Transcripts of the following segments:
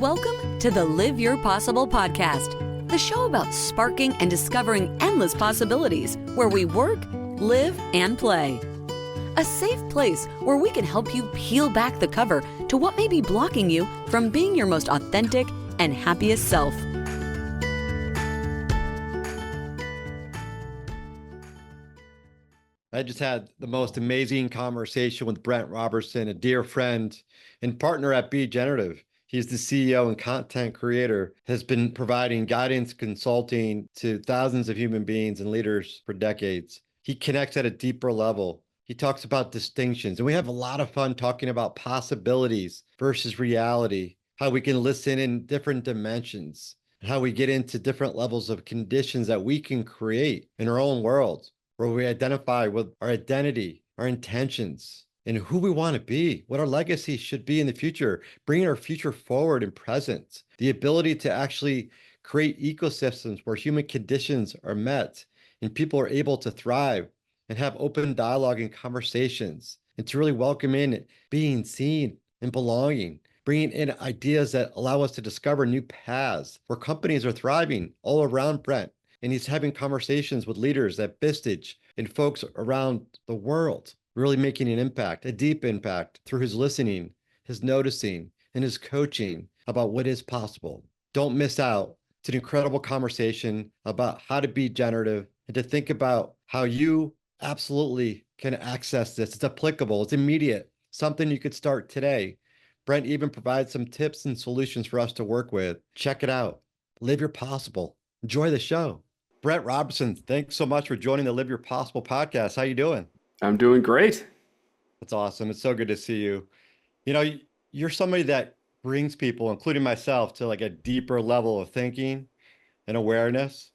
Welcome to the Live Your Possible podcast, the show about sparking and discovering endless possibilities where we work, live, and play. A safe place where we can help you peel back the cover to what may be blocking you from being your most authentic and happiest self. I just had the most amazing conversation with Brent Robertson, a dear friend and partner at Be Generative. He's the CEO and content creator, has been providing guidance consulting to thousands of human beings and leaders for decades. He connects at a deeper level. He talks about distinctions, and we have a lot of fun talking about possibilities versus reality, how we can listen in different dimensions, how we get into different levels of conditions that we can create in our own world, where we identify with our identity, our intentions, and who we want to be, what our legacy should be in the future, bringing our future forward and present, the ability to actually create ecosystems where human conditions are met and people are able to thrive and have open dialogue and conversations, and to really welcome in being seen and belonging, bringing in ideas that allow us to discover new paths where companies are thriving all around Brent. And he's having conversations with leaders at Vistage and folks around the world, really making an impact, a deep impact through his listening, his noticing, and his coaching about what is possible. Don't miss out. It's an incredible conversation about how to be generative and to think about how you absolutely can access this. It's applicable, it's immediate, something you could start today. Brent even provides some tips and solutions for us to work with. Check it out. Live your possible. Enjoy the show. Brent Robertson, thanks so much for joining the Live Your Possible podcast. How you doing? I'm doing great. That's awesome. It's so good to see you. You know, you're somebody that brings people, including myself, to like a deeper level of thinking and awareness.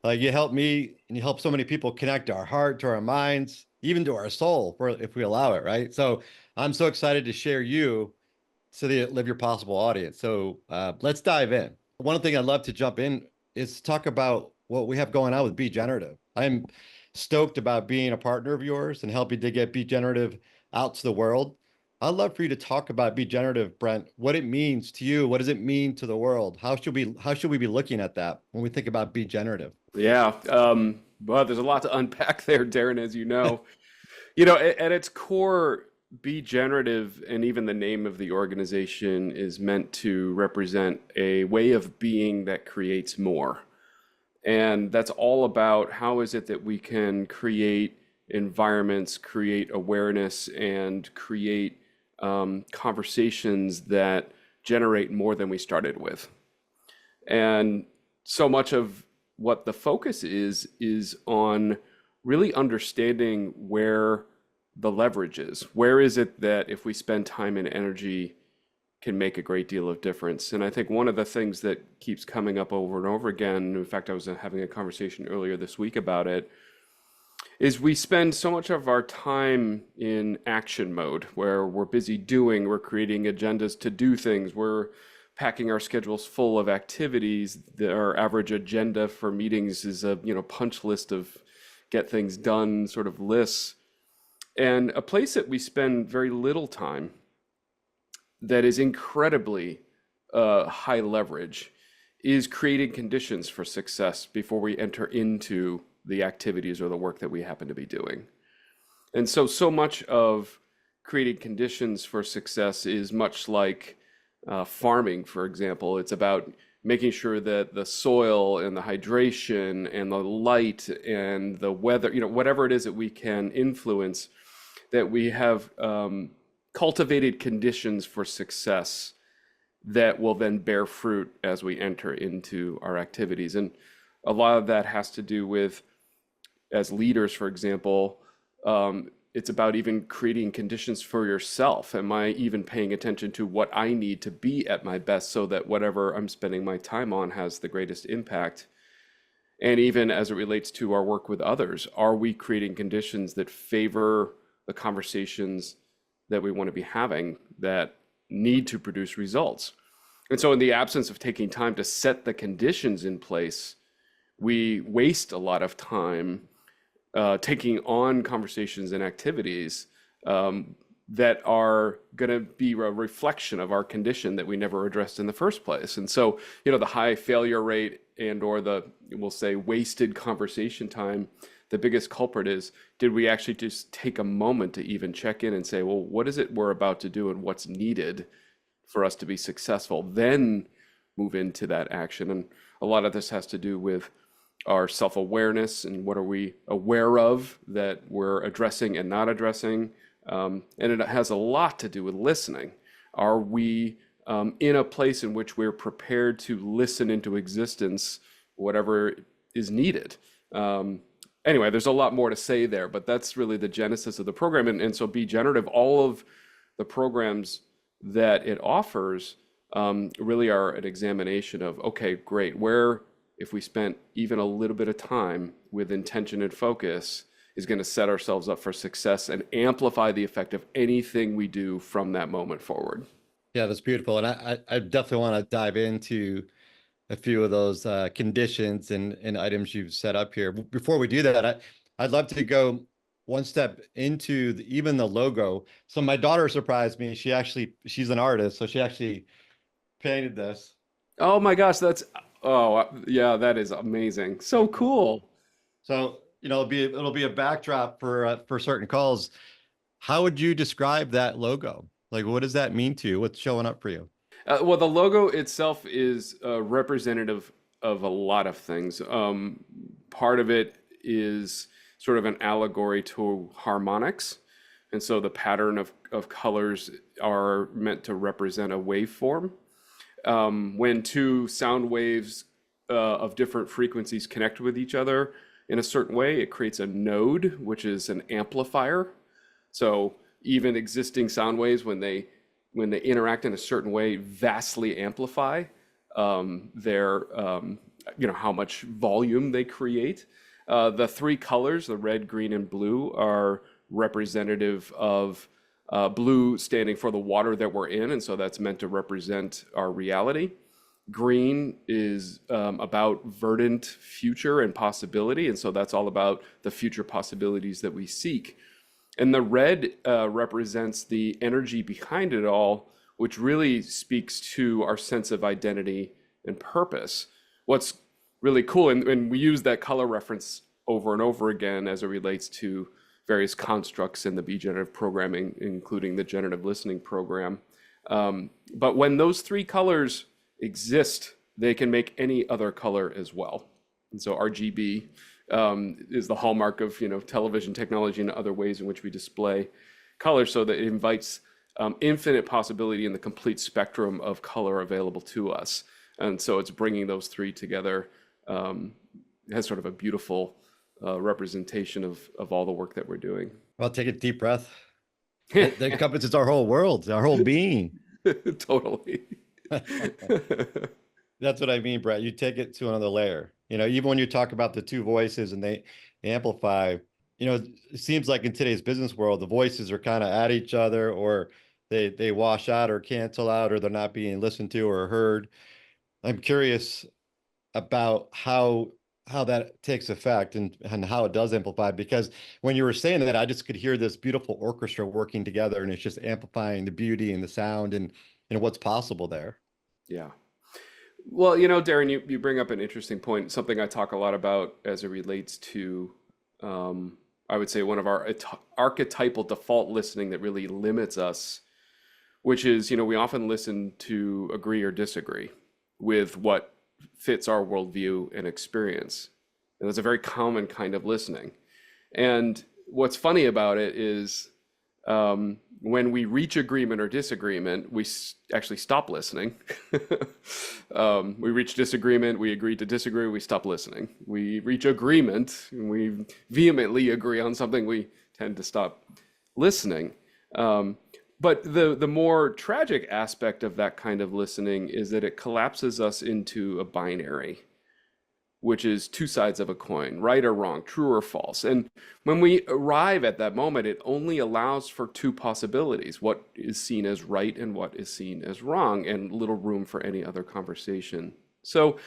Like you help me and you help so many people connect our heart to our minds, even to our soul, if we allow it, right? So I'm so excited to share you to the Live Your Possible audience. So let's dive in. One thing I'd love to jump in is talk about what we have going on with Be Generative. I'm stoked about being a partner of yours and helping to get Be Generative out to the world. I'd love for you to talk about Be Generative, Brent, what it means to you. What does it mean to the world? How should we be looking at that when we think about Be Generative? Yeah. Well, there's a lot to unpack there, Darrin, as you know. At its core, Be Generative, and even the name of the organization, is meant to represent a way of being that creates more. And that's all about how is it that we can create environments, create awareness, and create conversations that generate more than we started with. And so much of what the focus is on really understanding where the leverage is. Where is it that if we spend time and energy can make a great deal of difference? And I think one of the things that keeps coming up over and over again, in fact, I was having a conversation earlier this week about it, is we spend so much of our time in action mode where we're busy doing, we're creating agendas to do things, we're packing our schedules full of activities. Our average agenda for meetings is a punch list of get things done sort of lists. And a place that we spend very little time that is incredibly high leverage is creating conditions for success before we enter into the activities or the work that we happen to be doing. And so much of creating conditions for success is much like farming, for example. It's about making sure that the soil and the hydration and the light and the weather, whatever it is that we can influence, that we have cultivated conditions for success that will then bear fruit as we enter into our activities. And a lot of that has to do with, as leaders, for example, it's about even creating conditions for yourself. Am I even paying attention to what I need to be at my best so that whatever I'm spending my time on has the greatest impact? And even as it relates to our work with others, are we creating conditions that favor the conversations that we want to be having that need to produce results? And so in the absence of taking time to set the conditions in place, we waste a lot of time taking on conversations and activities that are going to be a reflection of our condition that we never addressed in the first place. And so, the high failure rate and or the, we'll say, wasted conversation time, the biggest culprit is, did we actually just take a moment to even check in and say, well, what is it we're about to do and what's needed for us to be successful? Then move into that action. And a lot of this has to do with our self-awareness and what are we aware of that we're addressing and not addressing. And it has a lot to do with listening. Are we in a place in which we're prepared to listen into existence, whatever is needed? Anyway, there's a lot more to say there, but that's really the genesis of the program. And so Be Generative, all of the programs that it offers really are an examination of, okay, great, where, if we spent even a little bit of time with intention and focus, is going to set ourselves up for success and amplify the effect of anything we do from that moment forward. Yeah, that's beautiful. And I definitely want to dive into a few of those conditions and items you've set up here. Before we do that, I'd love to go one step into even the logo. So my daughter surprised me. She's an artist, so she actually painted this. Oh my gosh, yeah, that is amazing. So cool. So, it'll be a backdrop for certain calls. How would you describe that logo? Like, what does that mean to you? What's showing up for you? Well, the logo itself is representative of a lot of things. Part of it is sort of an allegory to harmonics. And so the pattern of colors are meant to represent a waveform. When two sound waves of different frequencies connect with each other in a certain way, it creates a node, which is an amplifier. So even existing sound waves, when they interact in a certain way, vastly amplify their, how much volume they create. The three colors, the red, green, and blue, are representative of blue standing for the water that we're in, and so that's meant to represent our reality. Green is about verdant future and possibility, and so that's all about the future possibilities that we seek. And the red represents the energy behind it all, which really speaks to our sense of identity and purpose. What's really cool, and we use that color reference over and over again as it relates to various constructs in the Be Generative programming, including the generative listening program. But when those three colors exist, they can make any other color as well. And so RGB is the hallmark of television technology and other ways in which we display color, so that it invites infinite possibility in the complete spectrum of color available to us. And so it's bringing those three together, has sort of a beautiful representation of all the work that we're doing. Well, take a deep breath. That encompasses our whole world, our whole being. Totally. That's what I mean, Brett. You take it to another layer. Even when you talk about the two voices and they amplify, it seems like in today's business world, the voices are kind of at each other, or they wash out or cancel out, or they're not being listened to or heard. I'm curious about how that takes effect and how it does amplify, because when you were saying that, I just could hear this beautiful orchestra working together, and it's just amplifying the beauty and the sound and what's possible there. Yeah. Well, Darrin, you bring up an interesting point, something I talk a lot about as it relates to, I would say, one of our archetypal default listening that really limits us, which is, we often listen to agree or disagree with what fits our worldview and experience. And that's a very common kind of listening. And what's funny about it is when we reach agreement or disagreement, we actually stop listening. We reach disagreement, we agree to disagree, we stop listening. We reach agreement, and we vehemently agree on something, we tend to stop listening. But the more tragic aspect of that kind of listening is that it collapses us into a binary, which is two sides of a coin, right or wrong, true or false. And when we arrive at that moment, it only allows for two possibilities, what is seen as right and what is seen as wrong, and little room for any other conversation. So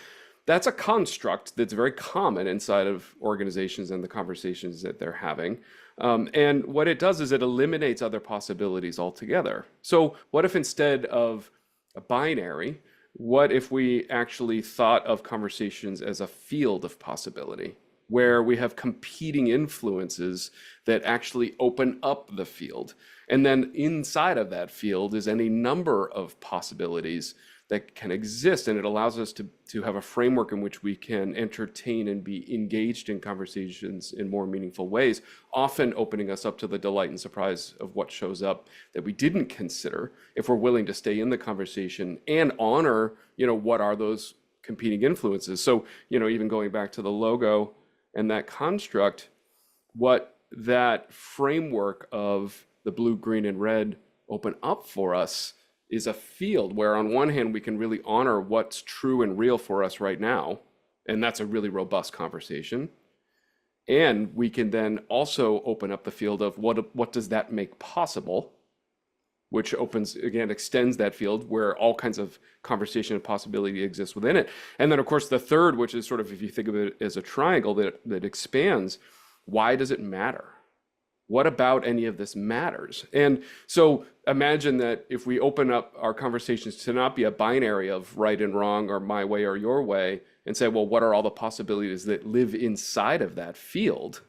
that's a construct that's very common inside of organizations and the conversations that they're having. And what it does is it eliminates other possibilities altogether. So what if instead of a binary, what if we actually thought of conversations as a field of possibility, where we have competing influences that actually open up the field? And then inside of that field is any number of possibilities that can exist, and it allows us to have a framework in which we can entertain and be engaged in conversations in more meaningful ways, often opening us up to the delight and surprise of what shows up that we didn't consider, if we're willing to stay in the conversation and honor, what are those competing influences. So, even going back to the logo and that construct, what that framework of the blue, green, and red open up for us is a field where on one hand we can really honor what's true and real for us right now, and that's a really robust conversation. And we can then also open up the field of what does that make possible, which extends that field where all kinds of conversation and possibility exists within it. And then of course the third, which is sort of, if you think of it as a triangle that expands, why does it matter? What about any of this matters? And so imagine that if we open up our conversations to not be a binary of right and wrong or my way or your way, and say, well, what are all the possibilities that live inside of that field?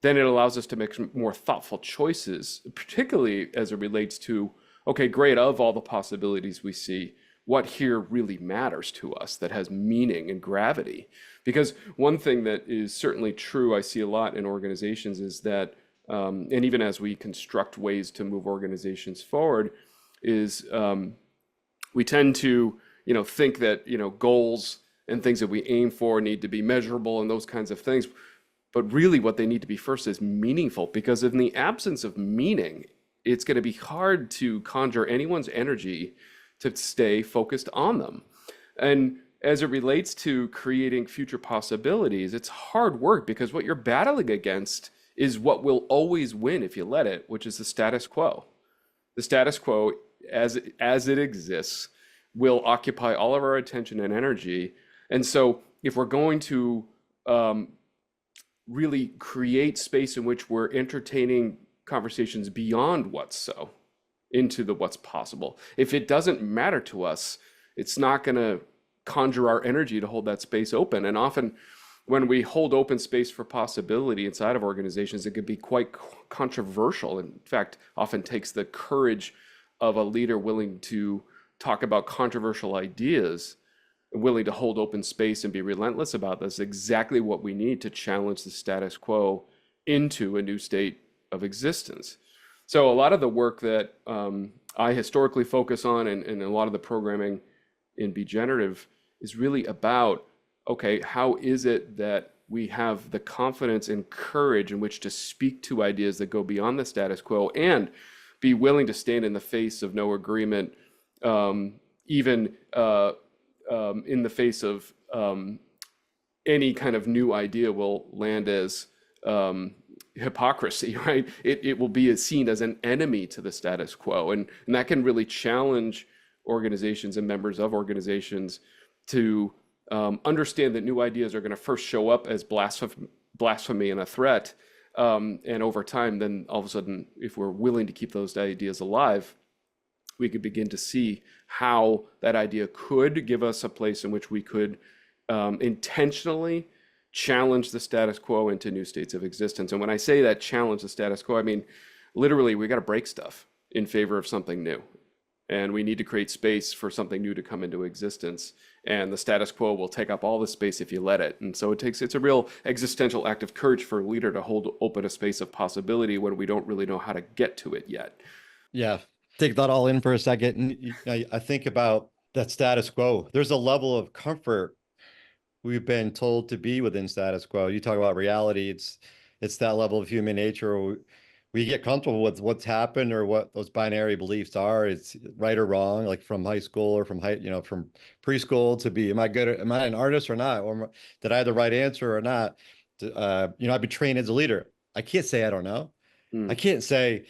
Then it allows us to make some more thoughtful choices, particularly as it relates to, okay, great, of all the possibilities we see, what here really matters to us that has meaning and gravity? Because one thing that is certainly true, I see a lot in organizations, is that and even as we construct ways to move organizations forward, is we tend to, think that, goals and things that we aim for need to be measurable and those kinds of things. But really what they need to be first is meaningful, because in the absence of meaning, it's going to be hard to conjure anyone's energy to stay focused on them. And as it relates to creating future possibilities, it's hard work, because what you're battling against is what will always win if you let it, which is the status quo. The status quo, as it exists, will occupy all of our attention and energy. And so if we're going to really create space in which we're entertaining conversations beyond what's so, into the what's possible, if it doesn't matter to us, it's not going to conjure our energy to hold that space open. And often when we hold open space for possibility inside of organizations, it can be quite controversial. In fact, often takes the courage of a leader willing to talk about controversial ideas, willing to hold open space and be relentless about this. Exactly what we need to challenge the status quo into a new state of existence. So a lot of the work that I historically focus on, and a lot of the programming in Be Generative, is really about, okay, how is it that we have the confidence and courage in which to speak to ideas that go beyond the status quo and be willing to stand in the face of no agreement, even in the face of any kind of new idea will land as hypocrisy, right? It will be seen as an enemy to the status quo. And that can really challenge organizations and members of organizations to understand that new ideas are going to first show up as blasphemy and a threat. And over time, then all of a sudden, if we're willing to keep those ideas alive, we could begin to see how that idea could give us a place in which we could intentionally challenge the status quo into new states of existence. And when I say that challenge the status quo, I mean, literally, we got to break stuff in favor of something new. And we need to create space for something new to come into existence. And the status quo will take up all the space if you let it. And so it's a real existential act of courage for a leader to hold open a space of possibility when we don't really know how to get to it yet. Yeah. Take that all in for a second. And I think about that status quo. There's a level of comfort we've been told to be within status quo. You talk about reality. It's that level of human nature. We get comfortable with what's happened or what those binary beliefs are. It's right or wrong, like from high school or from from preschool to be, am I an artist or not? Or did I have the right answer or not? I've been trained as a leader. I can't say I don't know. I can't say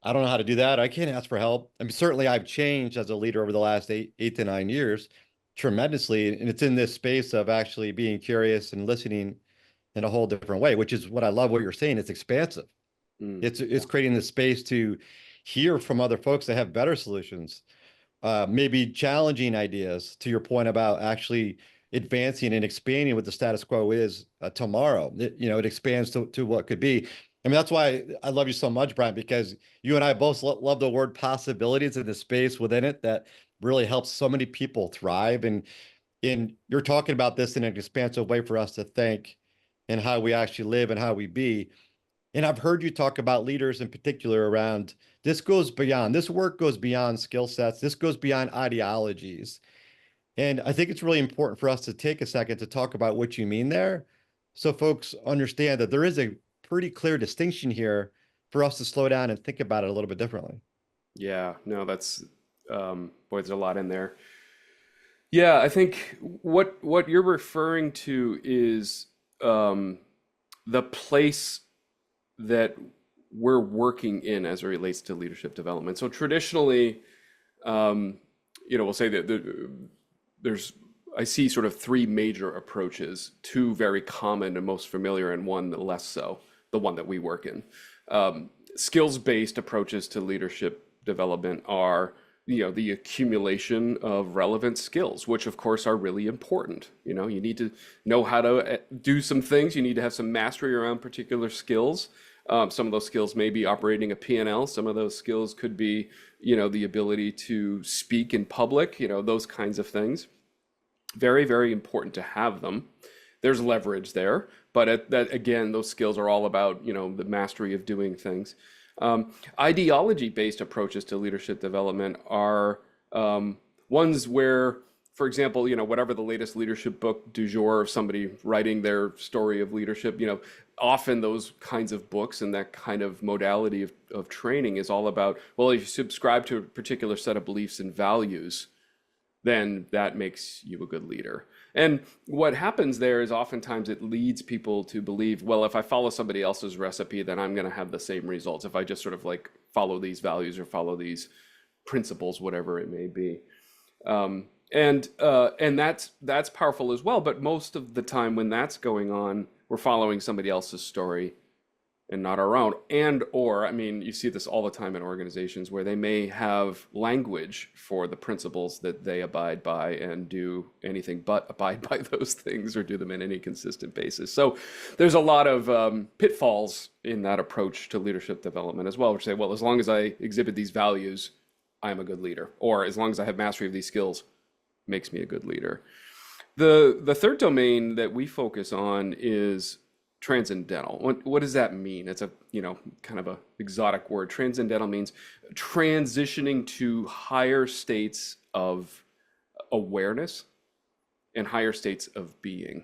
I don't know how to do that. I can't ask for help. I mean, certainly I've changed as a leader over the last eight to 9 years tremendously. And it's in this space of actually being curious and listening in a whole different way, which is what I love what you're saying. It's expansive. It's creating the space to hear from other folks that have better solutions, maybe challenging ideas, to your point about actually advancing and expanding what the status quo is tomorrow. It expands to what could be. I mean, that's why I love you so much, Brian, because you and I both love the word possibilities and the space within it that really helps so many people thrive. And you're talking about this in an expansive way for us to think and how we actually live and how we be. And I've heard you talk about leaders in particular around this work goes beyond skill sets, this goes beyond ideologies. And I think it's really important for us to take a second to talk about what you mean there, so folks understand that there is a pretty clear distinction here for us to slow down and think about it a little bit differently. Yeah, no, that's boy, there's a lot in there. Yeah, I think what you're referring to is the place that we're working in as it relates to leadership development. So traditionally, we'll say that I see sort of three major approaches, two very common and most familiar, and one less so, the one that we work in. Skills-based approaches to leadership development are, the accumulation of relevant skills, which of course are really important. You need to know how to do some things. You need to have some mastery around particular skills. Some of those skills may be operating a P&L. Some of those skills could be, the ability to speak in public, those kinds of things. Very, very important to have them. There's leverage there, but again, those skills are all about, the mastery of doing things. Ideology-based approaches to leadership development are ones where, for example, whatever the latest leadership book du jour of somebody writing their story of leadership, often those kinds of books and that kind of modality of training is all about, well, if you subscribe to a particular set of beliefs and values, then that makes you a good leader. And what happens there is oftentimes it leads people to believe, well, if I follow somebody else's recipe, then I'm going to have the same results. If I just sort of like follow these values or follow these principles, whatever it may be. And that's powerful as well. But most of the time when that's going on, we're following somebody else's story and not our own. You see this all the time in organizations where they may have language for the principles that they abide by and do anything but abide by those things or do them in any consistent basis. So there's a lot of pitfalls in that approach to leadership development as well, which say, well, as long as I exhibit these values, I'm a good leader. Or as long as I have mastery of these skills, makes me a good leader. The third domain that we focus on is transcendental. What does that mean? It's a kind of a exotic word. Transcendental means transitioning to higher states of awareness and higher states of being,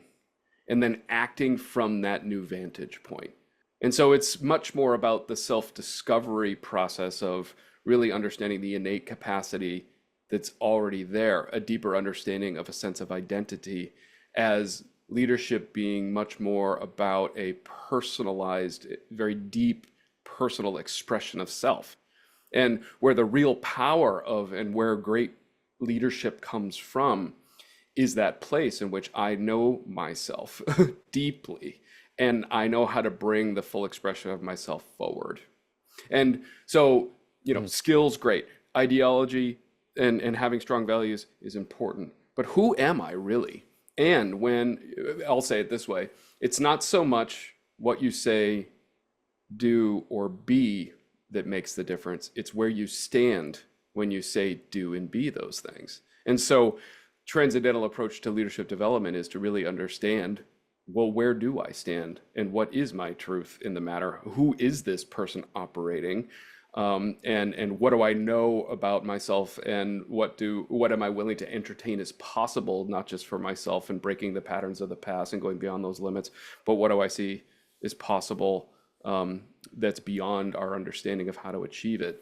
and then acting from that new vantage point. And so it's much more about the self-discovery process of really understanding the innate capacity that's already there, a deeper understanding of a sense of identity, as leadership being much more about a personalized, very deep personal expression of self. And where the real power of and where great leadership comes from is that place in which I know myself deeply and I know how to bring the full expression of myself forward. And so, skills, great. Ideology and having strong values is important. But who am I really? And I'll say it this way, it's not so much what you say, do, or be that makes the difference. It's where you stand when you say, do, and be those things. And so transcendental approach to leadership development is to really understand, well, where do I stand? And what is my truth in the matter? Who is this person operating? And what do I know about myself, and what am I willing to entertain as possible, not just for myself and breaking the patterns of the past and going beyond those limits, but what do I see is possible that's beyond our understanding of how to achieve it.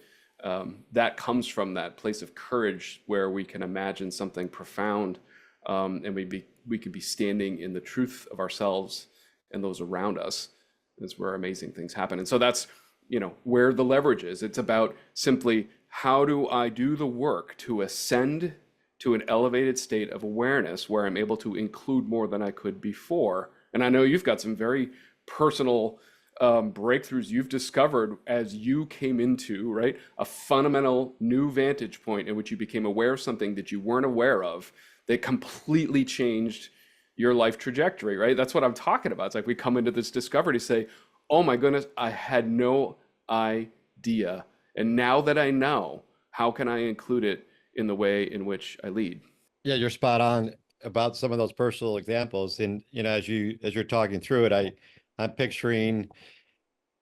That comes from that place of courage where we can imagine something profound, and we could be standing in the truth of ourselves and those around us. That's where amazing things happen. And so that's where the leverage is. It's about simply, how do I do the work to ascend to an elevated state of awareness where I'm able to include more than I could before? And I know you've got some very personal breakthroughs you've discovered as you came into, right, a fundamental new vantage point in which you became aware of something that you weren't aware of that completely changed your life trajectory, right? That's what I'm talking about. It's like we come into this discovery to say, oh my goodness, I had no idea. And now that I know, how can I include it in the way in which I lead? Yeah, you're spot on about some of those personal examples. And as you're talking through it, I'm picturing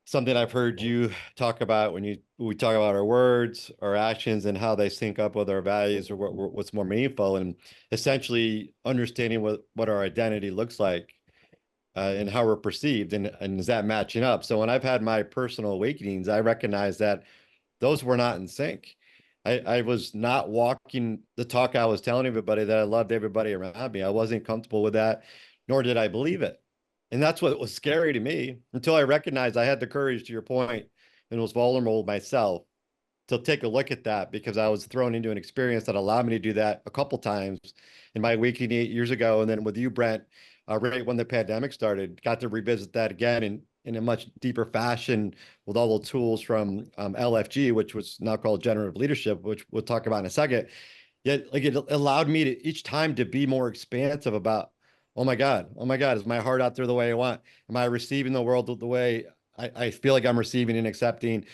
something I've heard you talk about when we talk about our words, our actions, and how they sync up with our values or what's more meaningful, and essentially understanding what our identity looks like, and how we're perceived, and is that matching up? So when I've had my personal awakenings, I recognize that those were not in sync. I was not walking the talk I was telling everybody that I loved everybody around me. I wasn't comfortable with that, nor did I believe it. And that's what was scary to me until I recognized I had the courage, to your point, and was vulnerable with myself to take a look at that, because I was thrown into an experience that allowed me to do that a couple times in my awakening 8 years ago. And then with you, Brent, right when the pandemic started, got to revisit that again in a much deeper fashion with all the tools from LFG, which was now called generative leadership, which we'll talk about in a second. Yet, like, it allowed me to each time to be more expansive about, oh my God, is my heart out there the way I want? Am I receiving the world the way I feel like I'm receiving and accepting?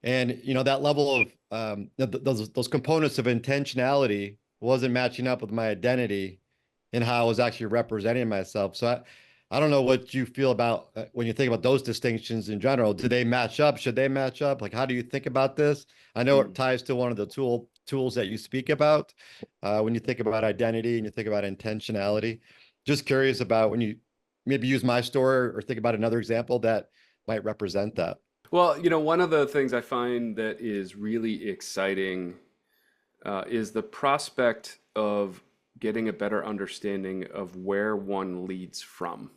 And that level of those components of intentionality wasn't matching up with my identity and how I was actually representing myself. So I don't know what you feel about when you think about those distinctions in general. Do they match up? Should they match up? Like, how do you think about this? I know it ties to one of the tools that you speak about when you think about identity and you think about intentionality. Just curious about when you maybe use my story or think about another example that might represent that. Well, one of the things I find that is really exciting is the prospect of getting a better understanding of where one leads from.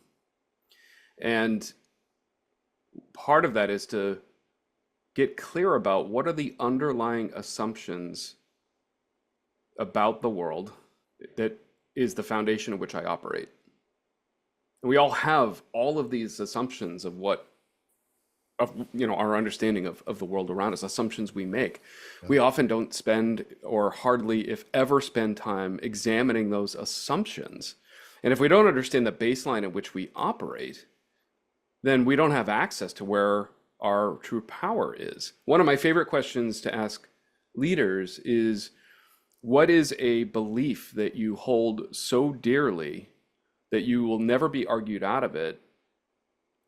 And part of that is to get clear about what are the underlying assumptions about the world that is the foundation of which I operate. And we all have all of these assumptions of our understanding of the world around us, assumptions we make. We often don't spend, or hardly if ever spend, time examining those assumptions. And if we don't understand the baseline in which we operate, then we don't have access to where our true power is. One of my favorite questions to ask leaders is, what is a belief that you hold so dearly that you will never be argued out of it?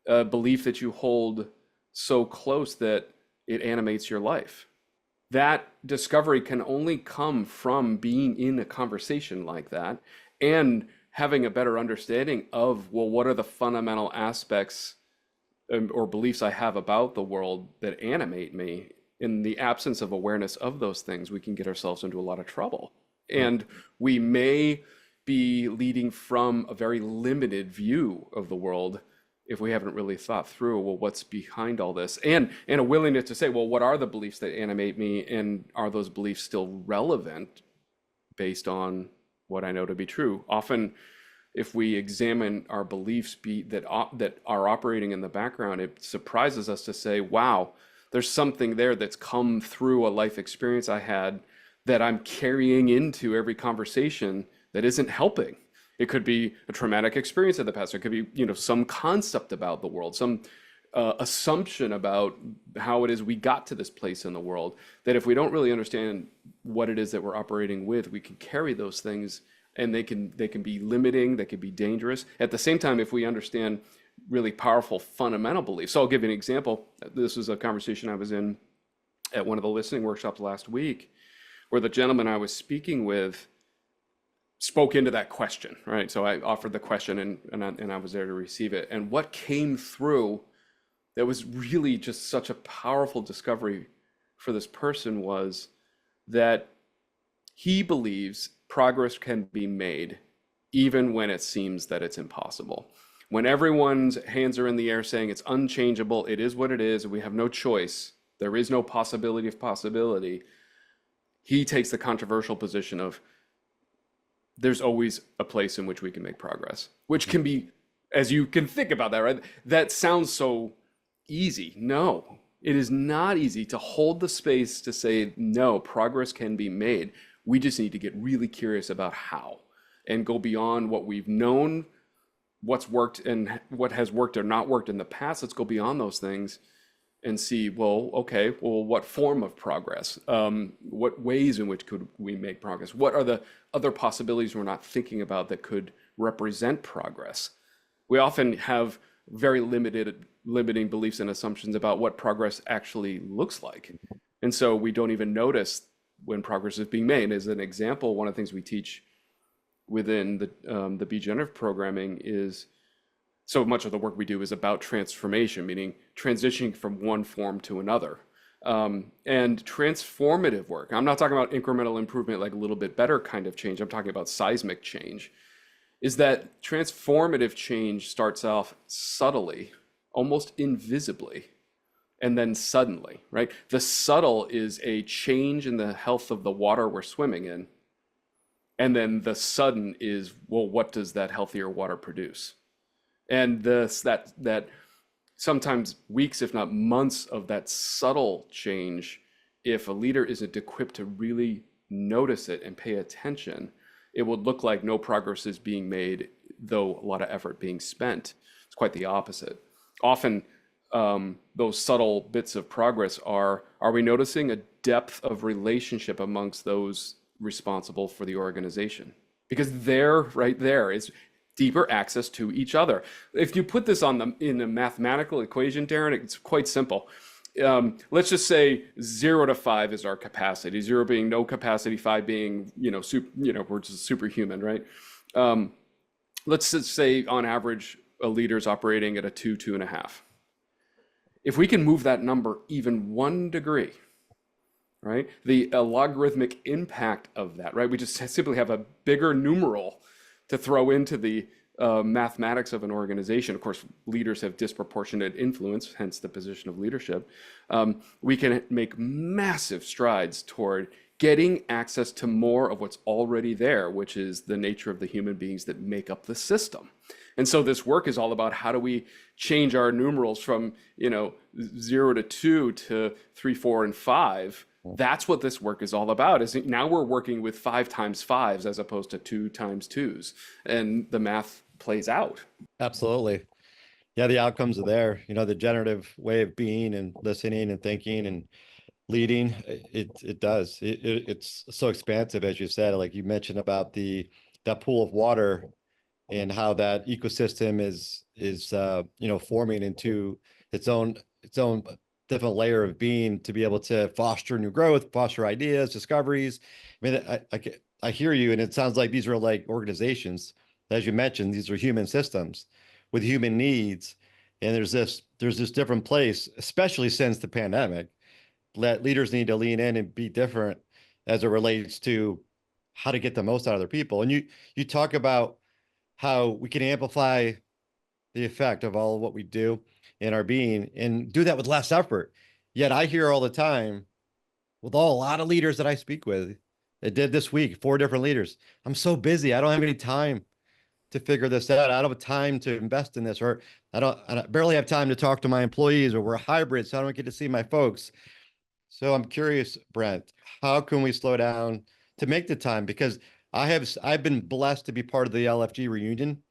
A belief that you hold so close that it animates your life. That discovery can only come from being in a conversation like that and having a better understanding of, well, what are the fundamental aspects or beliefs I have about the world that animate me. In the absence of awareness of those things, we can get ourselves into a lot of trouble. And we may be leading from a very limited view of the world if we haven't really thought through, well, what's behind all this? And a willingness to say, well, what are the beliefs that animate me? And are those beliefs still relevant based on what I know to be true? Often, if we examine our beliefs that are operating in the background, it surprises us to say, wow, there's something there that's come through a life experience I had that I'm carrying into every conversation that isn't helping. It could be a traumatic experience of the past. It could be, some concept about the world, some assumption about how it is we got to this place in the world, that if we don't really understand what it is that we're operating with, we can carry those things and they can be limiting, they can be dangerous. At the same time, if we understand really powerful fundamental beliefs. So I'll give you an example. This was a conversation I was in at one of the listening workshops last week, where the gentleman I was speaking with spoke into that question, right? So I offered the question and I was there to receive it. And what came through that was really just such a powerful discovery for this person was that he believes progress can be made even when it seems that it's impossible. When everyone's hands are in the air saying it's unchangeable, it is what it is, we have no choice, there is no possibility of possibility, he takes the controversial position of, there's always a place in which we can make progress, which can be, as you can think about that, right? That sounds so easy. No, it is not easy to hold the space to say, no, progress can be made. We just need to get really curious about how and go beyond what we've known, what's worked and what has worked or not worked in the past. Let's go beyond those things and see, well, okay, well, what form of progress? What ways in which could we make progress? What are the other possibilities we're not thinking about that could represent progress? We often have very limiting beliefs and assumptions about what progress actually looks like. And so we don't even notice when progress is being made. As an example, one of the things we teach within the Be Generative programming is so much of the work we do is about transformation, meaning transitioning from one form to another. And transformative work, I'm not talking about incremental improvement, like a little bit better kind of change. I'm talking about seismic change. Is that transformative change starts off subtly, almost invisibly, and then suddenly, right? The subtle is a change in the health of the water we're swimming in. And then the sudden is, well, what does that healthier water produce? And that sometimes weeks, if not months, of that subtle change, if a leader isn't equipped to really notice it and pay attention, it would look like no progress is being made, though a lot of effort being spent. It's quite the opposite. Often, those subtle bits of progress are we noticing a depth of relationship amongst those responsible for the organization? Because there, right there, is deeper access to each other. If you put this in a mathematical equation, Darrin, it's quite simple. Let's just say 0 to 5 is our capacity. 0 being no capacity, 5 being we're just superhuman, right? Let's just say on average a leader's operating at a 2.5. If we can move that number even 1 degree, right? The logarithmic impact of that, right? We just simply have a bigger numeral to throw into the mathematics of an organization. Of course, leaders have disproportionate influence, hence the position of leadership. We can make massive strides toward getting access to more of what's already there, which is the nature of the human beings that make up the system. And so this work is all about how do we change our numerals from 0 to 2 to 3, 4, and 5. That's what this work is all about. Is now we're working with 5 times 5s as opposed to 2 times 2s, and the math plays out. Absolutely. Yeah, the outcomes are there. The generative way of being and listening and thinking and leading, it does. It's so expansive, as you said. Like you mentioned about that pool of water and how that ecosystem is forming into its own different layer of being to be able to foster new growth, foster ideas, discoveries. I mean, I hear you, and it sounds like these are like organizations. As you mentioned, these are human systems with human needs, and there's this different place, especially since the pandemic, that leaders need to lean in and be different as it relates to how to get the most out of their people. And you talk about how we can amplify the effect of all of what we do in our being and do that with less effort. Yet I hear all the time with a lot of leaders that I speak with, it did this week, 4 different leaders. I'm so busy. I don't have any time to figure this out. I don't have time to invest in this, or I barely have time to talk to my employees, or we're hybrid, so I don't get to see my folks. So I'm curious, Brent, how can we slow down to make the time? Because I've been blessed to be part of the LFG reunion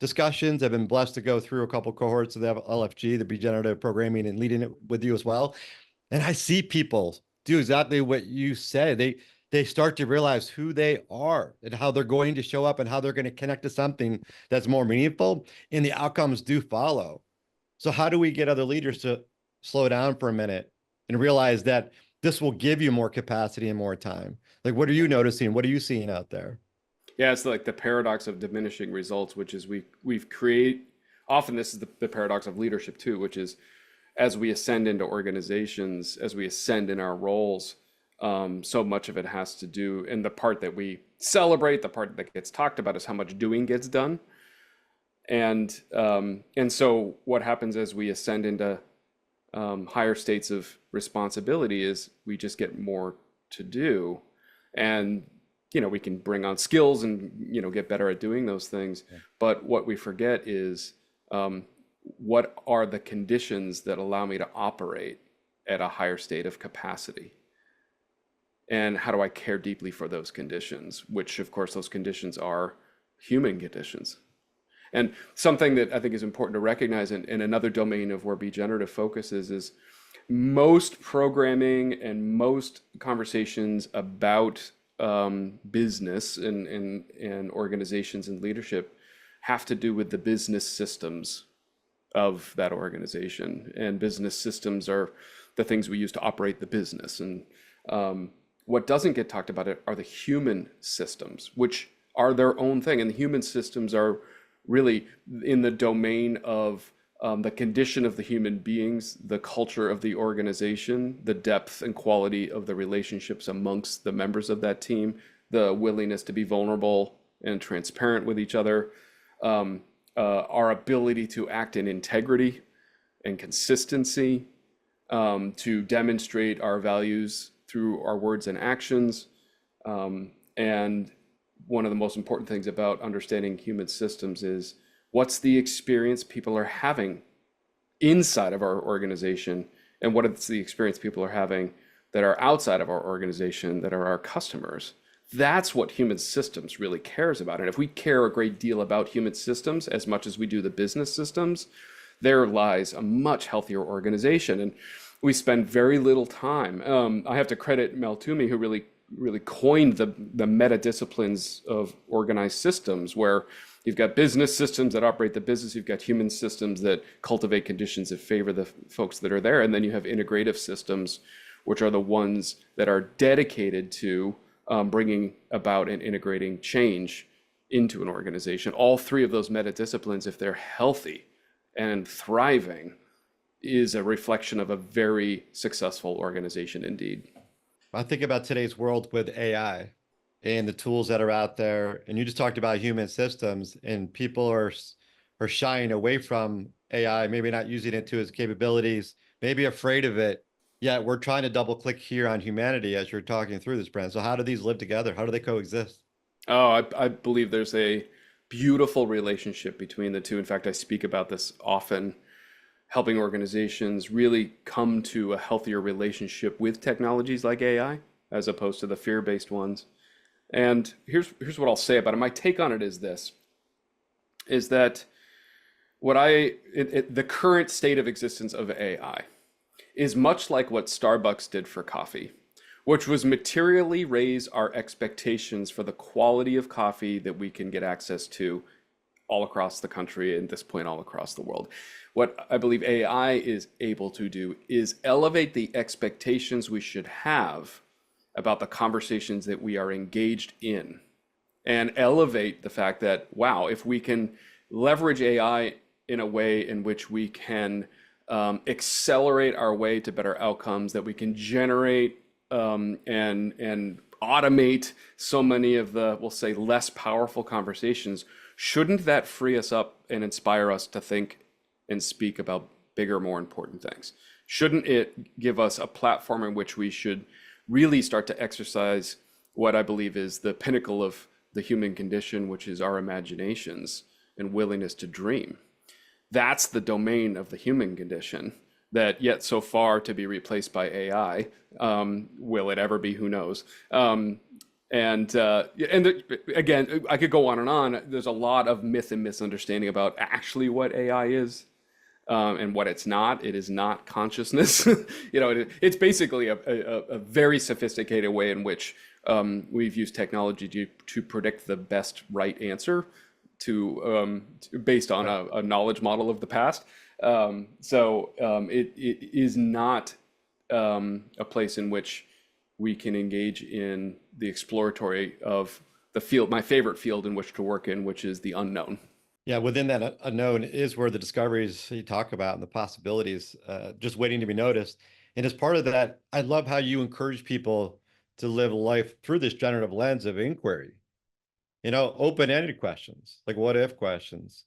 discussions. I've been blessed to go through a couple cohorts of the LFG, the Be Generative programming, and leading it with you as well. And I see people do exactly what you said. They start to realize who they are and how they're going to show up and how they're going to connect to something that's more meaningful, and the outcomes do follow. So how do we get other leaders to slow down for a minute and realize that this will give you more capacity and more time? Like, what are you noticing? What are you seeing out there? Yeah, it's like the paradox of diminishing results, which is we've create often this is the paradox of leadership too, which is as we ascend into organizations, as we ascend in our roles, so much of it has to do, and the part that we celebrate, the part that gets talked about is how much doing gets done. And so what happens as we ascend into higher states of responsibility is we just get more to do. And we can bring on skills and get better at doing those things. Yeah. But what we forget is what are the conditions that allow me to operate at a higher state of capacity? And how do I care deeply for those conditions, which of course those conditions are human conditions. And something that I think is important to recognize in another domain of where Be Generative focuses is most programming and most conversations about business and organizations and leadership have to do with the business systems of that organization. And business systems are the things we use to operate the business. And what doesn't get talked about are the human systems, which are their own thing. And the human systems are really in the domain of the condition of the human beings, the culture of the organization, the depth and quality of the relationships amongst the members of that team, the willingness to be vulnerable and transparent with each other, our ability to act in integrity and consistency, to demonstrate our values through our words and actions. And one of the most important things about understanding human systems is what's the experience people are having inside of our organization, and what is the experience people are having that are outside of our organization, that are our customers. That's what human systems really cares about. And if we care a great deal about human systems as much as we do the business systems, there lies a much healthier organization. And we spend very little time. I have to credit Mel Toomey, who really coined the meta disciplines of organized systems, where you've got business systems that operate the business, you've got human systems that cultivate conditions that favor the folks that are there, and then you have integrative systems, which are the ones that are dedicated to bringing about and integrating change into an organization. All three of those meta disciplines, if they're healthy and thriving, is a reflection of a very successful organization indeed. I think about today's world with AI and the tools that are out there. And you just talked about human systems, and people are shying away from AI, maybe not using it to its capabilities, maybe afraid of it. Yet we're trying to double click here on humanity as you're talking through this, Brent. So how do these live together? How do they coexist? Oh, I believe there's a beautiful relationship between the two. In fact, I speak about this often, helping organizations really come to a healthier relationship with technologies like AI, as opposed to the fear-based ones. And here's what I'll say about it. My take on it is this, is that the current state of existence of AI is much like what Starbucks did for coffee, which was materially raise our expectations for the quality of coffee that we can get access to all across the country, and at this point all across the world. What I believe AI is able to do is elevate the expectations we should have about the conversations that we are engaged in, and elevate the fact that, wow, if we can leverage AI in a way in which we can accelerate our way to better outcomes, that we can generate and automate so many of the, we'll say, less powerful conversations, shouldn't that free us up and inspire us to think and speak about bigger, more important things? Shouldn't it give us a platform in which we should really start to exercise what I believe is the pinnacle of the human condition, which is our imaginations and willingness to dream? That's the domain of the human condition that yet so far to be replaced by AI. Will it ever be? Who knows? Again, I could go on and on. There's a lot of myth and misunderstanding about actually what AI is and what it's not. It is not consciousness. It's basically a very sophisticated way in which we've used technology to predict the best right answer based on a knowledge model of the past. It is not a place in which we can engage in the exploratory of the field, my favorite field in which to work in, which is the unknown. Yeah, within that unknown is where the discoveries you talk about and the possibilities just waiting to be noticed. And as part of that, I love how you encourage people to live life through this generative lens of inquiry. Open-ended questions, like what if questions.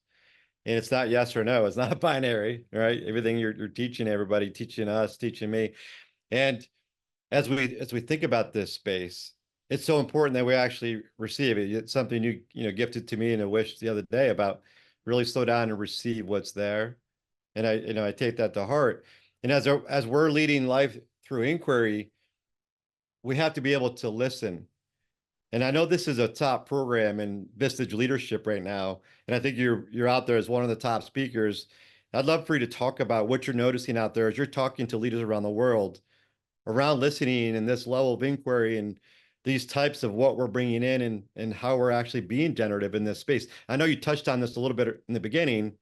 And it's not yes or no. It's not binary, right? Everything you're teaching everybody, teaching us, teaching me. And as we think about this space, it's so important that we actually receive it. It's something you gifted to me in a wish the other day about really slow down and receive what's there. And I take that to heart. And as we're leading life through inquiry, we have to be able to listen. And I know this is a top program in Vistage leadership right now, and I think you're out there as one of the top speakers. I'd love for you to talk about what you're noticing out there as you're talking to leaders around the world around listening and this level of inquiry and these types of what we're bringing in and how we're actually being generative in this space. I know you touched on this a little bit in the beginning,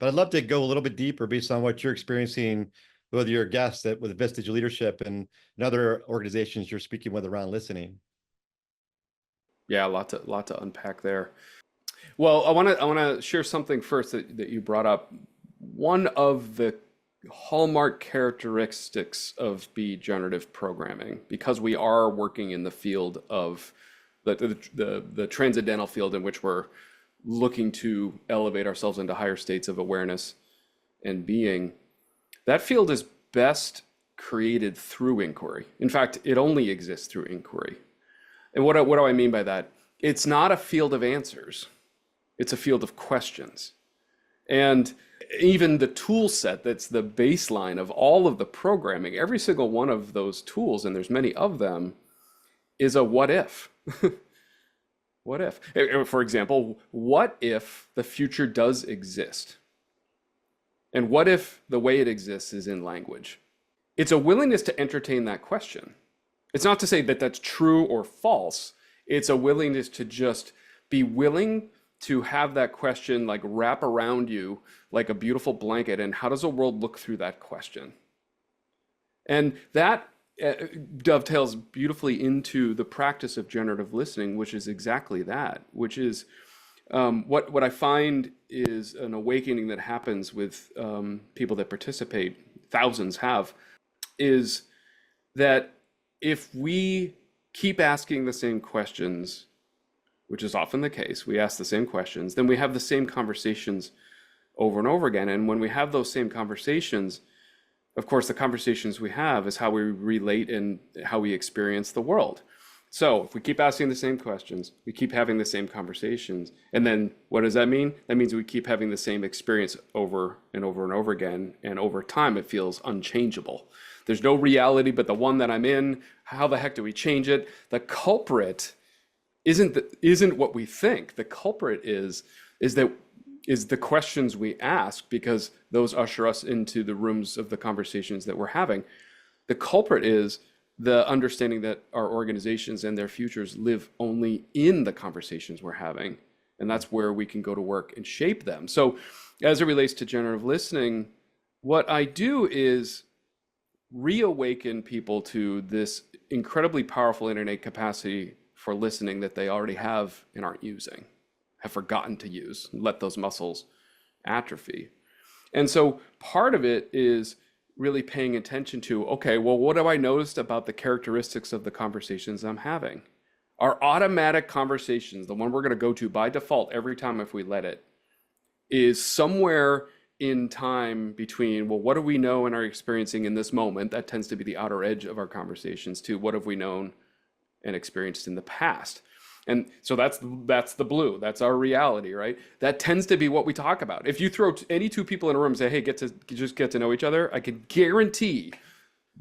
but I'd love to go a little bit deeper based on what you're experiencing with your guests with Vistage Leadership and other organizations you're speaking with around listening. Yeah, a lot to unpack there. Well, I want to share something first that you brought up. One of the hallmark characteristics of Be Generative programming, because we are working in the field of the transcendental field in which we're looking to elevate ourselves into higher states of awareness and being, that field is best created through inquiry. In fact, it only exists through inquiry. And what do I mean by that? It's not a field of answers. It's a field of questions. And even the tool set that's the baseline of all of the programming, every single one of those tools, and there's many of them, is a what if. What if? For example, what if the future does exist? And what if the way it exists is in language? It's a willingness to entertain that question. It's not to say that that's true or false. It's a willingness to just be willing to have that question like wrap around you like a beautiful blanket. And how does the world look through that question? And that dovetails beautifully into the practice of generative listening, which is exactly that, which is what I find is an awakening that happens with people that participate, thousands have, is that if we keep asking the same questions, which is often the case, we ask the same questions, then we have the same conversations over and over again. And when we have those same conversations, of course, the conversations we have is how we relate and how we experience the world. So if we keep asking the same questions, we keep having the same conversations, and then what does that mean? That means we keep having the same experience over and over and over again, and over time it feels unchangeable. There's no reality but the one that I'm in. How the heck do we change it? The culprit isn't what we think. The culprit is the questions we ask, because those usher us into the rooms of the conversations that we're having. The culprit is the understanding that our organizations and their futures live only in the conversations we're having. And that's where we can go to work and shape them. So as it relates to generative listening, what I do is reawaken people to this incredibly powerful innate capacity for listening that they already have and aren't using, have forgotten to use, and let those muscles atrophy. And so part of it is really paying attention to, okay, well, what have I noticed about the characteristics of the conversations I'm having? Our automatic conversations, the one we're going to go to by default every time if we let it, is somewhere in time between, well, what do we know and are experiencing in this moment? That tends to be the outer edge of our conversations, to what have we known and experienced in the past. And so that's the blue. That's our reality, right? That tends to be what we talk about. If you throw any two people in a room and say, hey, just get to know each other, I can guarantee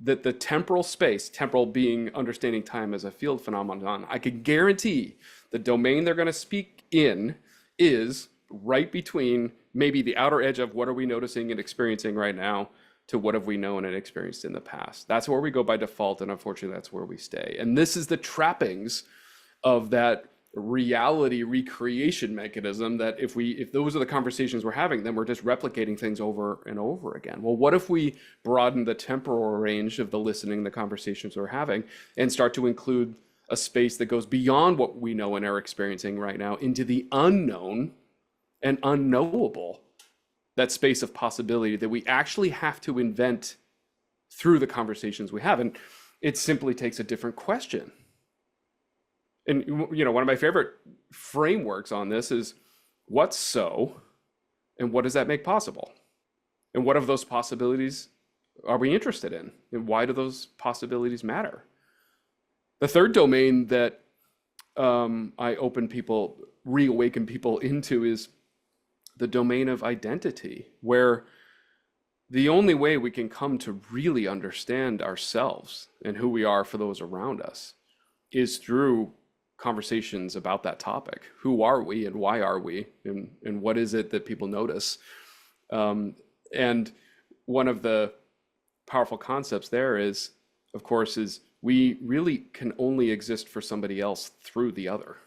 that the temporal space, temporal being understanding time as a field phenomenon, I can guarantee the domain they're going to speak in is right between maybe the outer edge of what are we noticing and experiencing right now to what have we known and experienced in the past. That's where we go by default, and unfortunately, that's where we stay. And this is the trappings of that reality recreation mechanism, that if those are the conversations we're having, then we're just replicating things over and over again. Well, what if we broaden the temporal range of the listening, the conversations we're having, and start to include a space that goes beyond what we know and are experiencing right now into the unknown and unknowable, that space of possibility that we actually have to invent through the conversations we have. And it simply takes a different question. And one of my favorite frameworks on this is, what's so, and what does that make possible? And what of those possibilities are we interested in? And why do those possibilities matter? The third domain that I reawaken people into is the domain of identity, where the only way we can come to really understand ourselves and who we are for those around us is through conversations about that topic. Who are we and why are we? And what is it that people notice? And one of the powerful concepts there is, of course, is we really can only exist for somebody else through the other.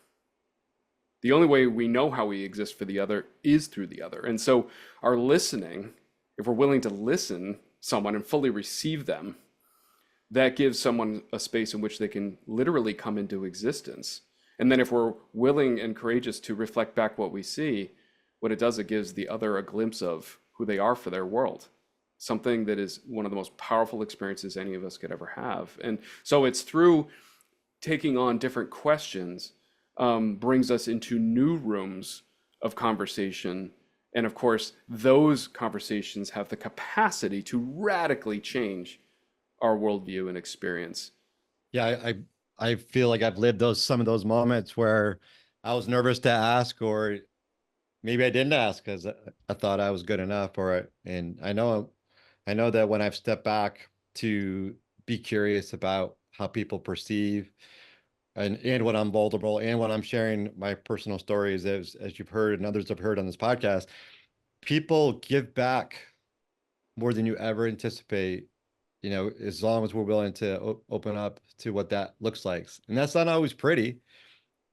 The only way we know how we exist for the other is through the other. And so our listening, if we're willing to listen someone and fully receive them, that gives someone a space in which they can literally come into existence. And then if we're willing and courageous to reflect back what we see, what it does, it gives the other a glimpse of who they are for their world. Something that is one of the most powerful experiences any of us could ever have. And so it's through taking on different questions, brings us into new rooms of conversation. And of course, those conversations have the capacity to radically change our worldview and experience. Yeah, I feel like I've lived some of those moments where I was nervous to ask, or maybe I didn't ask because I thought I was good enough, and I know that when I've stepped back to be curious about how people perceive, and when I'm vulnerable and when I'm sharing my personal stories, as you've heard and others have heard on this podcast, people give back more than you ever anticipate, as long as we're willing to open up to what that looks like. And that's not always pretty.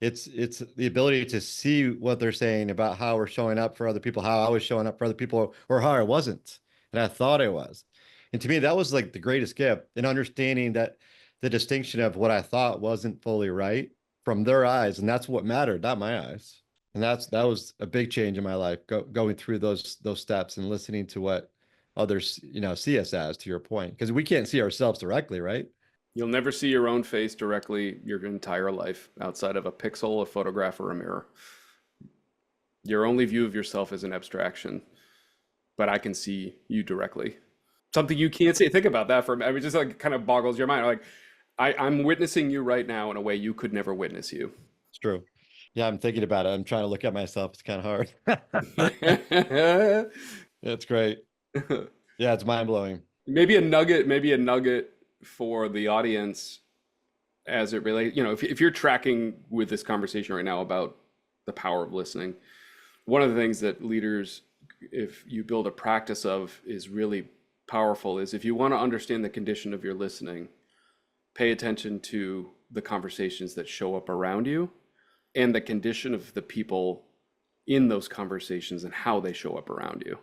It's the ability to see what they're saying about how we're showing up for other people, how I was showing up for other people, or how I wasn't, and I thought I was. And to me, that was like the greatest gift, in understanding that the distinction of what I thought wasn't fully right from their eyes, and that's what mattered, not my eyes. And that was a big change in my life, going through those steps and listening to what others, see us as, to your point, because we can't see ourselves directly, right? You'll never see your own face directly your entire life outside of a pixel, a photograph, or a mirror. Your only view of yourself is an abstraction, but I can see you directly. Something you can't see. Think about that for a minute. I mean, just like kind of boggles your mind. Like, I'm witnessing you right now in a way you could never witness you. It's true. Yeah, I'm thinking about it. I'm trying to look at myself. It's kind of hard. It's great. Yeah, it's mind blowing. Maybe a nugget for the audience as it relates, if you're tracking with this conversation right now about the power of listening, one of the things that leaders, if you build a practice of, is really powerful is, if you want to understand the condition of your listening, pay attention to the conversations that show up around you and the condition of the people in those conversations and how they show up around you.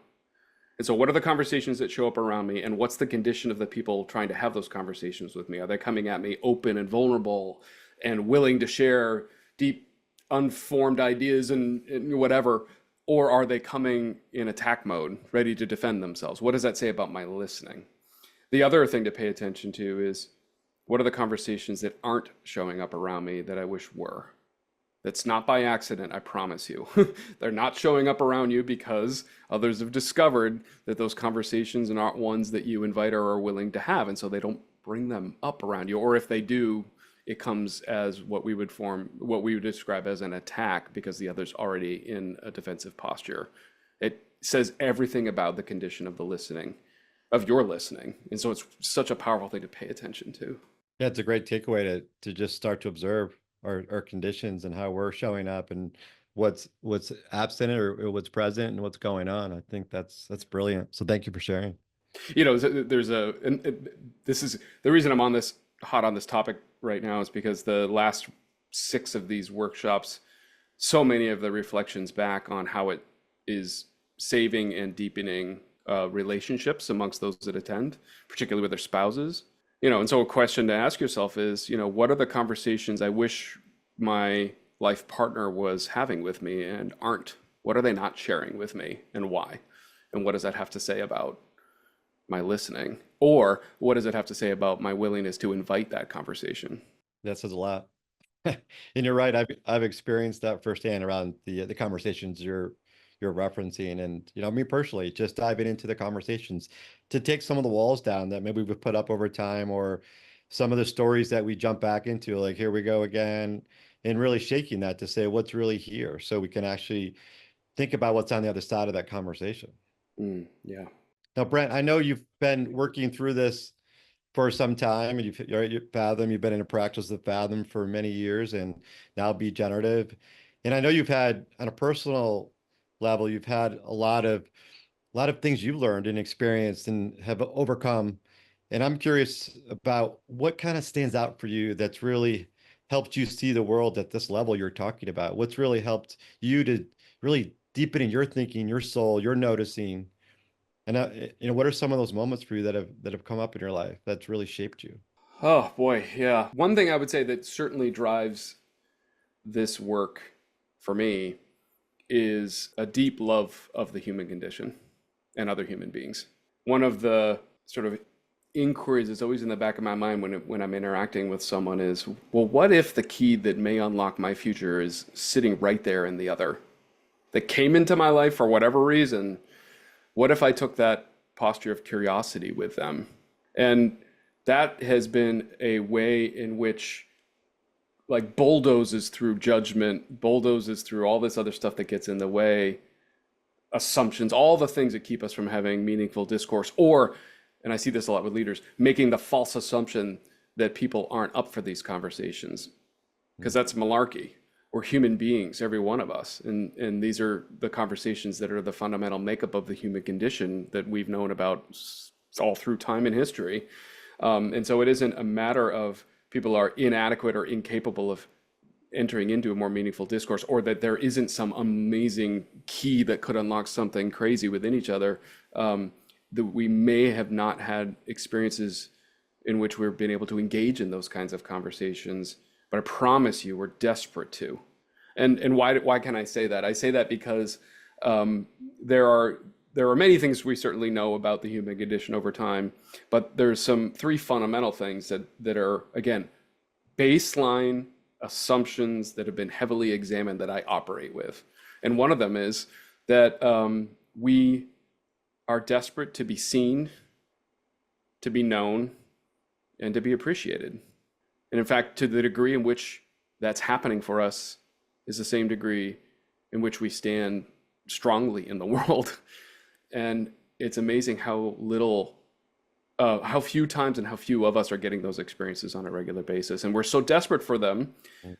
And so what are the conversations that show up around me, and what's the condition of the people trying to have those conversations with me? Are they coming at me open and vulnerable and willing to share deep, unformed ideas and whatever? Or are they coming in attack mode, ready to defend themselves? What does that say about my listening? The other thing to pay attention to is, what are the conversations that aren't showing up around me that I wish were? That's not by accident, I promise you. They're not showing up around you because others have discovered that those conversations aren't ones that you invite or are willing to have, and so they don't bring them up around you. Or if they do, it comes as what we would describe as an attack, because the other's already in a defensive posture. It says everything about the condition of your listening. And so it's such a powerful thing to pay attention to. Yeah, it's a great takeaway to just start to observe our conditions and how we're showing up, and what's absent, or what's present, and what's going on. I think that's brilliant. So thank you for sharing. This is the reason I'm hot on this topic right now, is because the last 6 of these workshops, so many of the reflections back on how it is saving and deepening relationships amongst those that attend, particularly with their spouses. And so a question to ask yourself is, what are the conversations I wish my life partner was having with me and aren't? What are they not sharing with me, and why? And what does that have to say about my listening? Or what does it have to say about my willingness to invite that conversation? That says a lot. And you're right. I've experienced that firsthand around the conversations you're referencing, and me personally, just diving into the conversations to take some of the walls down that maybe we've put up over time, or some of the stories that we jump back into, like, here we go again, and really shaking that to say what's really here, so we can actually think about what's on the other side of that conversation. Yeah. Now, Brent, I know you've been working through this for some time, and you've been in a practice of Fathom for many years, and now Be Generative. And I know you've had, on a personal level, you've had a lot of things you've learned and experienced and have overcome. And I'm curious about what kind of stands out for you that's really helped you see the world at this level you're talking about. What's really helped you to really deepen in your thinking, your soul, your noticing. And what are some of those moments for you that have come up in your life that's really shaped you? Oh boy, yeah. One thing I would say that certainly drives this work for me is a deep love of the human condition and other human beings. One of the sort of inquiries that's always in the back of my mind when I'm interacting with someone is, well, what if the key that may unlock my future is sitting right there in the other that came into my life for whatever reason? What if I took that posture of curiosity with them? And that has been a way in which like bulldozes through judgment, bulldozes through all this other stuff that gets in the way, assumptions, all the things that keep us from having meaningful discourse, or, and I see this a lot with leaders, making the false assumption that people aren't up for these conversations, because that's malarkey. We're human beings, every one of us, and these are the conversations that are the fundamental makeup of the human condition that we've known about all through time and history. And so it isn't a matter of people are inadequate or incapable of entering into a more meaningful discourse, or that there isn't some amazing key that could unlock something crazy within each other. That we may have not had experiences in which we've been able to engage in those kinds of conversations, but I promise you, we're desperate to. And why can I say that? I say that because there are many things we certainly know about the human condition over time, but there's three fundamental things that are, again, baseline assumptions that have been heavily examined that I operate with. And one of them is that we are desperate to be seen, to be known, and to be appreciated. And in fact, to the degree in which that's happening for us is the same degree in which we stand strongly in the world. And it's amazing how how few times and how few of us are getting those experiences on a regular basis. And we're so desperate for them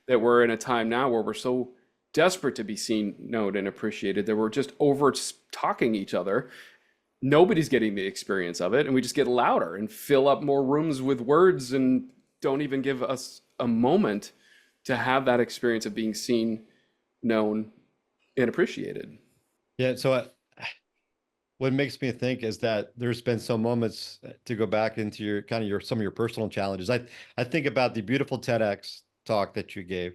that we're in a time now where we're so desperate to be seen, known, and appreciated that we're just over talking each other. Nobody's getting the experience of it. And we just get louder and fill up more rooms with words and don't even give us a moment to have that experience of being seen, known, and appreciated. Yeah. So what makes me think is that there's been some moments to go back into some of your personal challenges. I think about the beautiful TEDx talk that you gave.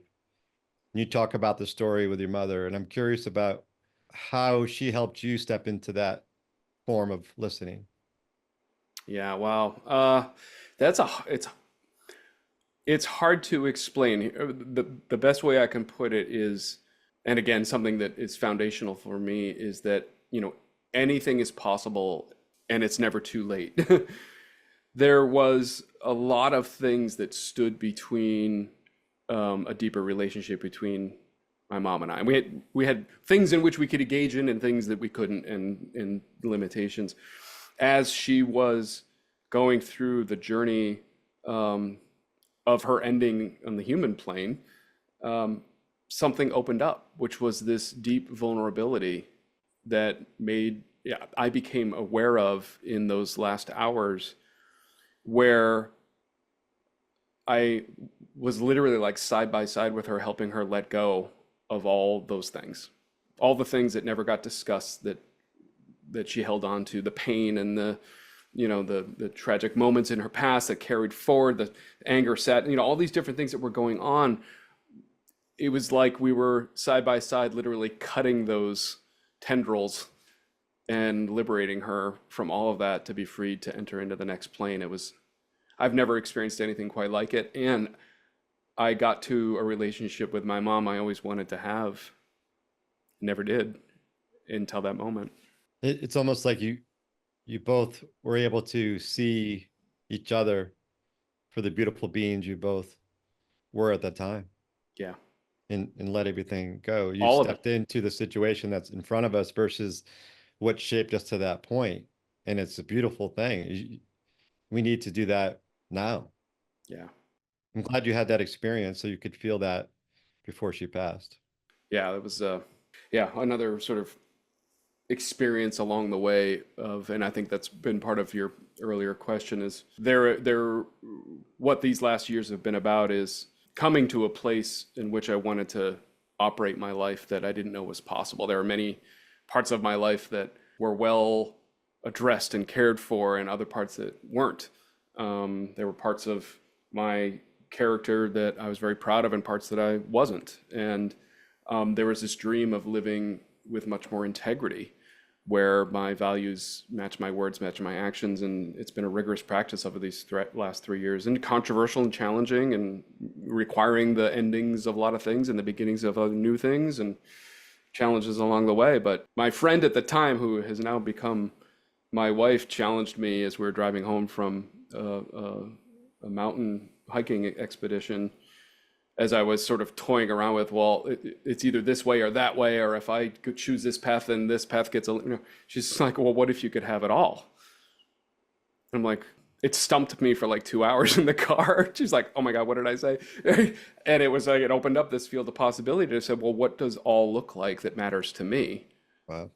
You talk about the story with your mother, and I'm curious about how she helped you step into that form of listening. Yeah, wow. It's hard to explain. The best way I can put it is, and again, something that is foundational for me is that, anything is possible and it's never too late. There was a lot of things that stood between a deeper relationship between my mom and I. We had things in which we could engage in and things that we couldn't, and limitations. As she was going through the journey of her ending on the human plane, something opened up, which was this deep vulnerability that I became aware of in those last hours, where I was literally like side by side with her, helping her let go of all those things, all the things that never got discussed that she held on to, the pain and the tragic moments in her past that carried forward, the anger set, all these different things that were going on. It was like we were side by side, literally cutting those tendrils and liberating her from all of that to be freed to enter into the next plane. I've never experienced anything quite like it. And I got to a relationship with my mom I always wanted to have. Never did until that moment. It's almost like you both were able to see each other for the beautiful beings you both were at that time. Yeah. And let everything go. You All of it. stepped into the situation that's in front of us versus what shaped us to that point. And it's a beautiful thing. We need to do that now. Yeah. I'm glad you had that experience so you could feel that before she passed. Yeah, it was yeah, another sort of experience along the way of, and I think that's been part of your earlier question, is what these last years have been about is coming to a place in which I wanted to operate my life that I didn't know was possible. There are many parts of my life that were well addressed and cared for, and other parts that weren't. There were parts of my character that I was very proud of and parts that I wasn't. And there was this dream of living with much more integrity, where my values match my words, match my actions. And it's been a rigorous practice over these last 3 years, and controversial and challenging, and requiring the endings of a lot of things and the beginnings of other new things, and challenges along the way. But my friend at the time, who has now become my wife, challenged me as we were driving home from a mountain hiking expedition, as I was sort of toying around with, well, it's either this way or that way, or if I could choose this path, then this path gets, she's like, well, what if you could have it all? And I'm like, it stumped me for like 2 hours in the car. She's like, oh my God, what did I say? And it was like, it opened up this field of possibility. I said, well, what does all look like that matters to me? Wow.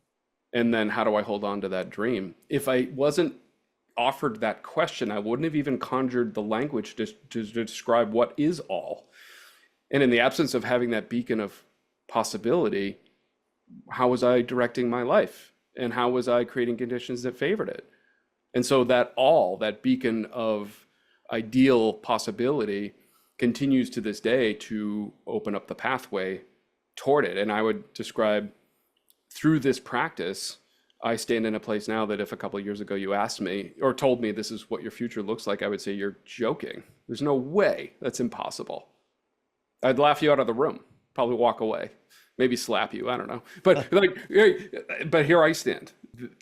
And then how do I hold on to that dream? If I wasn't offered that question, I wouldn't have even conjured the language to describe what is all. And in the absence of having that beacon of possibility, how was I directing my life? And how was I creating conditions that favored it? And so that beacon of ideal possibility continues to this day to open up the pathway toward it. And I would describe, through this practice, I stand in a place now that if a couple of years ago you asked me or told me this is what your future looks like, I would say, you're joking. There's no way. That's impossible. I'd laugh you out of the room, probably walk away, maybe slap you. I don't know. But but here I stand.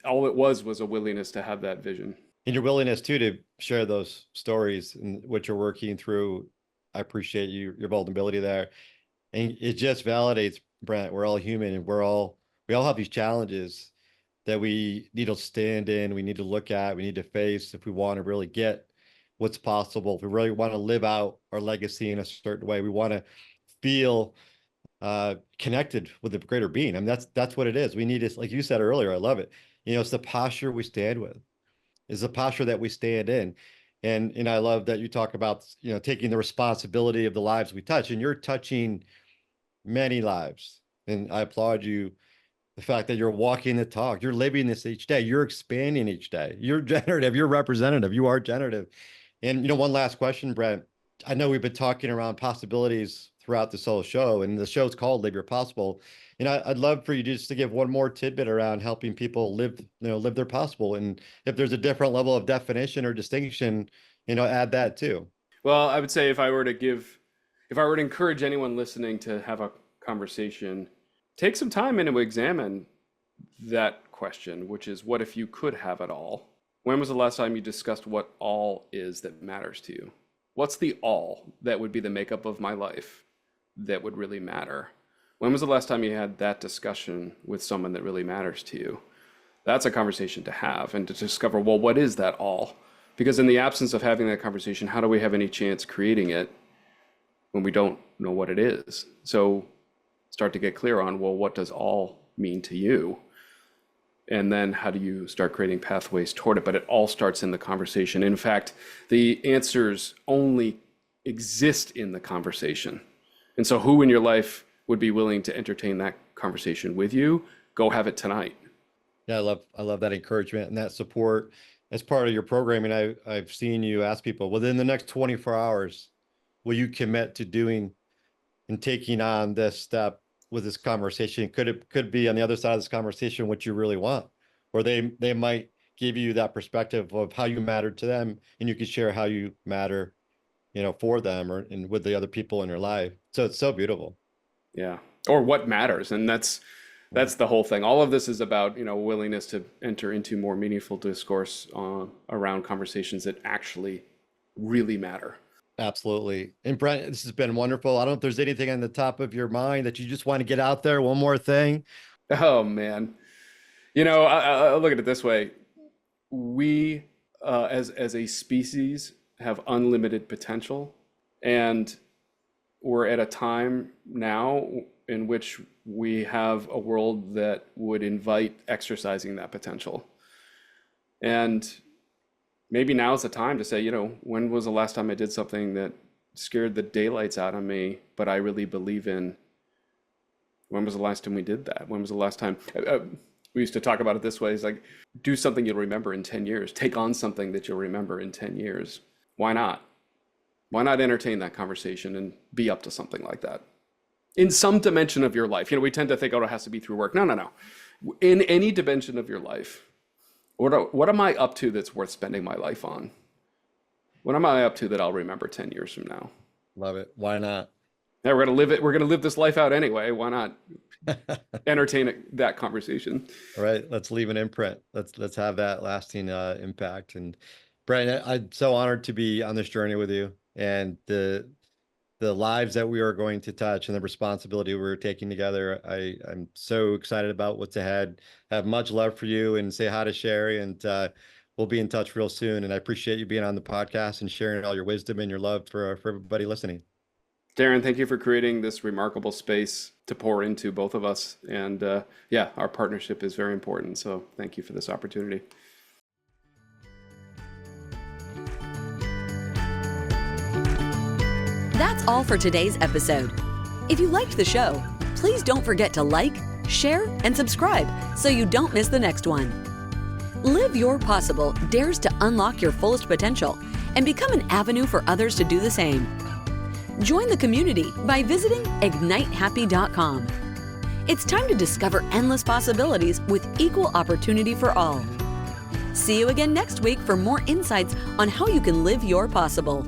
All it was a willingness to have that vision. And your willingness too to share those stories and what you're working through. I appreciate your vulnerability there. And it just validates, Brent, we're all human, and we all have these challenges that we need to stand in, we need to look at, we need to face if we want to really get what's possible. If we really want to live out our legacy in a certain way, we want to feel connected with the greater being. I mean, that's what it is. We need to, like you said earlier, I love it. It's the posture we stand with, is the posture that we stand in. And I love that you talk about, taking the responsibility of the lives we touch, and you're touching many lives. And I applaud you, the fact that you're walking the talk, you're living this each day, you're expanding each day, you're generative, you're representative, you are generative. And, one last question, Brent. I know we've been talking around possibilities throughout this whole show, and the show's called Live Your Possible. I'd love for you just to give one more tidbit around helping people live their possible. And if there's a different level of definition or distinction, add that too. Well, I would say if I were to encourage anyone listening to have a conversation, take some time and to examine that question, which is, what if you could have it all? When was the last time you discussed what all is that matters to you? What's the all that would be the makeup of my life that would really matter? When was the last time you had that discussion with someone that really matters to you? That's a conversation to have, and to discover, well, what is that all? Because in the absence of having that conversation, how do we have any chance creating it when we don't know what it is? So start to get clear on, well, what does all mean to you? And then how do you start creating pathways toward it? But it all starts in the conversation. In fact, the answers only exist in the conversation. And so who in your life would be willing to entertain that conversation with you? Go have it tonight. Yeah, I love that encouragement and that support as part of your programming. I've seen you ask people, within the next 24 hours, will you commit to doing and taking on this step with this conversation? Could be on the other side of this conversation what you really want, or they might give you that perspective of how you matter to them, and you can share how you matter, for them and with the other people in your life. So it's so beautiful. Yeah, or what matters, and that's the whole thing. All of this is about willingness to enter into more meaningful discourse around conversations that actually really matter. Absolutely. And Brent, this has been wonderful. I don't know if there's anything on the top of your mind that you just want to get out there. One more thing. Oh man, I look at it this way. we as a species have unlimited potential, and we're at a time now in which we have a world that would invite exercising that potential. And maybe now's the time to say, when was the last time I did something that scared the daylights out of me, but I really believe in? When was the last time we did that? When was the last time? We used to talk about it this way. It's like, do something you'll remember in 10 years. Take on something that you'll remember in 10 years. Why not? Why not entertain that conversation and be up to something like that? In some dimension of your life. We tend to think, it has to be through work. No. In any dimension of your life, what am I up to that's worth spending my life on? What am I up to that I'll remember 10 years from now? Love it. Why not? Yeah, we're gonna live it. We're gonna live this life out anyway. Why not entertain that conversation? All right, let's leave an imprint. Let's have that lasting impact. And Brent, I'm so honored to be on this journey with you, and the lives that we are going to touch and the responsibility we're taking together. I'm so excited about what's ahead. I have much love for you, and say hi to Sherry, and we'll be in touch real soon. And I appreciate you being on the podcast and sharing all your wisdom and your love for everybody listening. Darrin, thank you for creating this remarkable space to pour into both of us. And our partnership is very important. So thank you for this opportunity. That's all for today's episode. If you liked the show, please don't forget to like, share, and subscribe so you don't miss the next one. Live Your Possible dares to unlock your fullest potential and become an avenue for others to do the same. Join the community by visiting ignitehappy.com. It's time to discover endless possibilities with equal opportunity for all. See you again next week for more insights on how you can live your possible.